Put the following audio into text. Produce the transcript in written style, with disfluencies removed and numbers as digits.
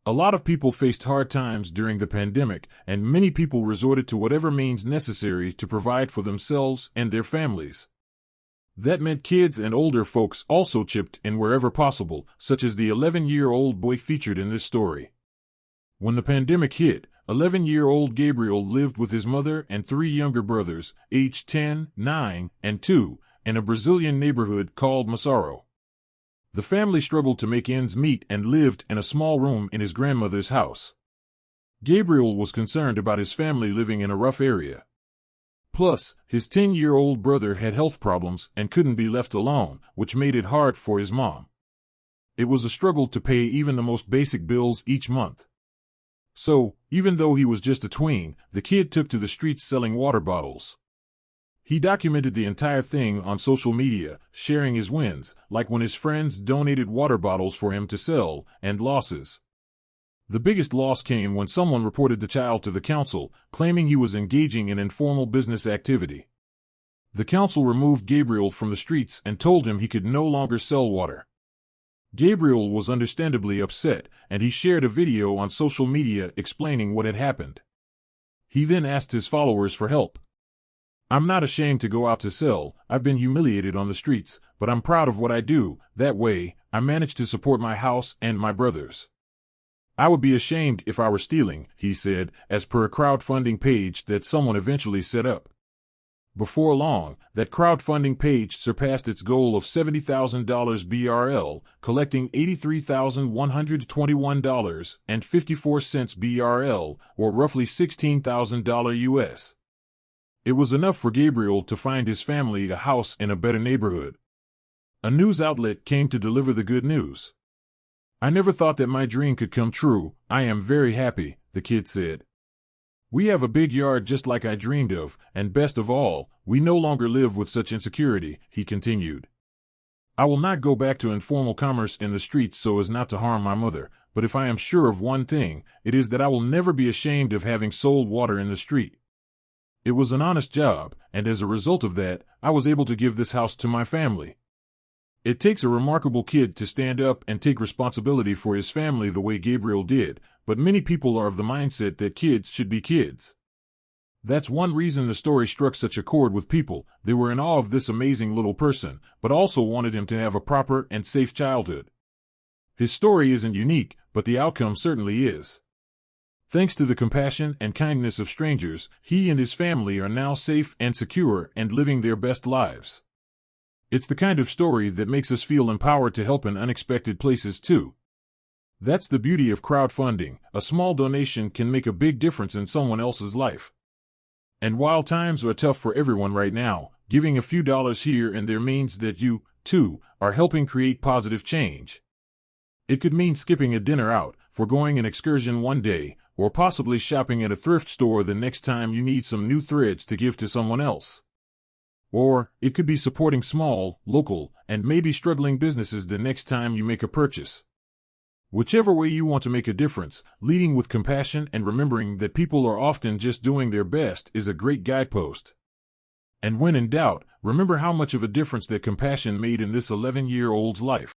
A lot of people faced hard times during the pandemic, and many people resorted to whatever means necessary to provide for themselves and their families. That meant kids and older folks also chipped in wherever possible, such as the 11-year-old boy featured in this story. When the pandemic hit, 11-year-old Gabriel lived with his mother and three younger brothers, aged 10, 9, and 2, in a Brazilian neighborhood called Massaro. The family struggled to make ends meet and lived in a small room in his grandmother's house. Gabriel was concerned about his family living in a rough area. Plus, his 10-year-old brother had health problems and couldn't be left alone, which made it hard for his mom. It was a struggle to pay even the most basic bills each month. So, even though he was just a tween, the kid took to the streets selling water bottles. He documented the entire thing on social media, sharing his wins, like when his friends donated water bottles for him to sell, and losses. The biggest loss came when someone reported the child to the council, claiming he was engaging in informal business activity. The council removed Gabriel from the streets and told him he could no longer sell water. Gabriel was understandably upset, and he shared a video on social media explaining what had happened. He then asked his followers for help. "I'm not ashamed to go out to sell. I've been humiliated on the streets, but I'm proud of what I do. That way, I managed to support my house and my brothers. I would be ashamed if I were stealing," he said, as per a crowdfunding page that someone eventually set up. Before long, that crowdfunding page surpassed its goal of $70,000 BRL, collecting $83,121.54 BRL, or roughly $16,000 US. It was enough for Gabriel to find his family a house in a better neighborhood. A news outlet came to deliver the good news. "I never thought that my dream could come true. I am very happy," the kid said. "We have a big yard just like I dreamed of, and best of all, we no longer live with such insecurity," he continued. "I will not go back to informal commerce in the streets so as not to harm my mother, but if I am sure of one thing, it is that I will never be ashamed of having sold water in the street. It was an honest job, and as a result of that, I was able to give this house to my family." It takes a remarkable kid to stand up and take responsibility for his family the way Gabriel did, but many people are of the mindset that kids should be kids. That's one reason the story struck such a chord with people. They were in awe of this amazing little person, but also wanted him to have a proper and safe childhood. His story isn't unique, but the outcome certainly is. Thanks to the compassion and kindness of strangers, he and his family are now safe and secure and living their best lives. It's the kind of story that makes us feel empowered to help in unexpected places too. That's the beauty of crowdfunding. A small donation can make a big difference in someone else's life. And while times are tough for everyone right now, giving a few dollars here and there means that you, too, are helping create positive change. It could mean skipping a dinner out, foregoing an excursion one day, or possibly shopping at a thrift store the next time you need some new threads to give to someone else. Or, it could be supporting small, local, and maybe struggling businesses the next time you make a purchase. Whichever way you want to make a difference, leading with compassion and remembering that people are often just doing their best is a great guidepost. And when in doubt, remember how much of a difference that compassion made in this 11-year-old's life.